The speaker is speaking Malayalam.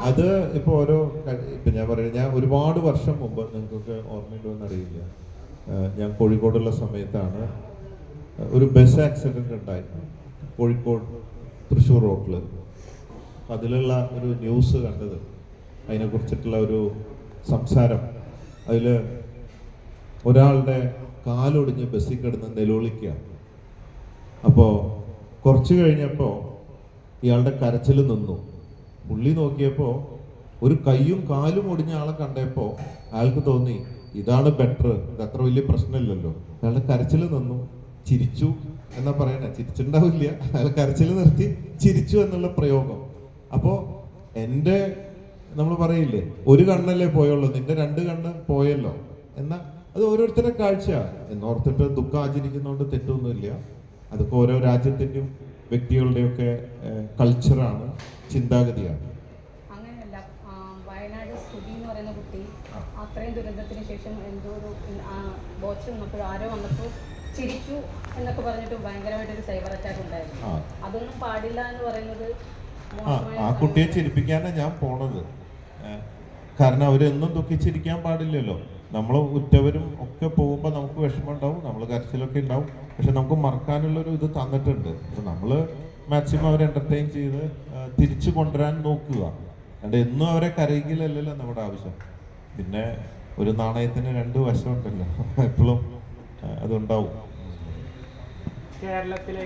അത് ഇപ്പോൾ ഓരോ ഇപ്പം ഞാൻ പറയുന്നത്, ഞാൻ ഒരുപാട് വർഷം മുമ്പ്, നിങ്ങൾക്കൊക്കെ ഓർമ്മയുണ്ടോ എന്നറിയില്ല, ഞാൻ കോഴിക്കോടുള്ള സമയത്താണ് ഒരു ബസ് ആക്സിഡന്റ് ഉണ്ടായി, കോഴിക്കോട് തൃശ്ശൂർ റോഡിൽ. അതിലുള്ള ഒരു ന്യൂസ് കണ്ടത്, അതിനെക്കുറിച്ചിട്ടുള്ള ഒരു സംസാരം, അതിൽ ഒരാളുടെ കാലൊടിഞ്ഞ് ബസ്സിൽ കിടന്ന് നിലവിളിക്കുക. അപ്പോൾ കുറച്ച് കഴിഞ്ഞപ്പോൾ ഇയാളുടെ കരച്ചിൽ നിന്നു. പുള്ളി നോക്കിയപ്പോൾ ഒരു കൈയും കാലും ഒടിഞ്ഞ ആളെ കണ്ടപ്പോൾ അയാൾക്ക് തോന്നി ഇതാണ് ബെറ്റർ, ഇത് അത്ര വലിയ പ്രശ്നമില്ലല്ലോ. അയാളുടെ കരച്ചിൽ നിന്നു, ചിരിച്ചു എന്നാ പറയണേ, ചിരിച്ചിട്ടുണ്ടാവില്ല, അയാൾ കരച്ചിൽ നിർത്തി ചിരിച്ചു എന്നുള്ള പ്രയോഗം. അപ്പോൾ എൻ്റെ നമ്മൾ പറയില്ലേ, ഒരു കണ്ണല്ലേ പോയുള്ളൂ, നിന്റെ രണ്ട് കണ്ണ് പോയല്ലോ എന്നാ, അത് ഓരോരുത്തരുടെ കാഴ്ചയാണ് എന്നോർത്തിട്ട് ദുഃഖം ആചരിക്കുന്നതുകൊണ്ട് തെറ്റൊന്നുമില്ല. അതൊക്കെ ഓരോ രാജ്യത്തിൻ്റെയും വ്യക്തികളുടെയൊക്കെ കൾച്ചറാണ്, ചിന്താഗതിയാണ്. അങ്ങനെയല്ല, വയനാട് സ്തുതി എന്ന് പറയുന്ന കുട്ടി അത്രയും ദുരന്തത്തിന് ശേഷം എന്തോ ഒരു ബോച്ച് വന്നപ്പോൾ ആരോ വന്നപ്പോൾ ചിരിച്ചു എന്നൊക്കെ പറഞ്ഞിട്ട് ഭയങ്കരമായിട്ടൊരു സൈബർ അറ്റാക്ക് ഉണ്ടായിരുന്നു. അതൊന്നും പാടില്ല എന്ന് പറയുന്നത്. ആ കുട്ടിയെ ചിരിപ്പിക്കാനാണ് ഞാൻ പോണത്. കാരണം അവരെന്നും ദുഃഖിച്ചിരിക്കാൻ പാടില്ലല്ലോ. നമ്മൾ ഉറ്റവരും ഒക്കെ പോകുമ്പോൾ നമുക്ക് വിഷമം ഉണ്ടാവും, നമ്മൾ കരച്ചിലൊക്കെ ഉണ്ടാവും. പക്ഷെ നമുക്ക് മറക്കാനുള്ളൊരു ഇത് തന്നിട്ടുണ്ട്. അപ്പോൾ നമ്മൾ മാക്സിമം അവരെ എൻ്റർടൈൻ ചെയ്ത് തിരിച്ചു കൊണ്ടുവരാൻ നോക്കുക. അതുകൊണ്ട് എന്നും അവരെ കരയിക്കലല്ലല്ലോ നമ്മുടെ ആവശ്യം. പിന്നെ ഒരു നാണയത്തിന് രണ്ട് വശമുണ്ടല്ലോ, എപ്പോഴും അതുണ്ടാവും. കേരളത്തിലേക്ക്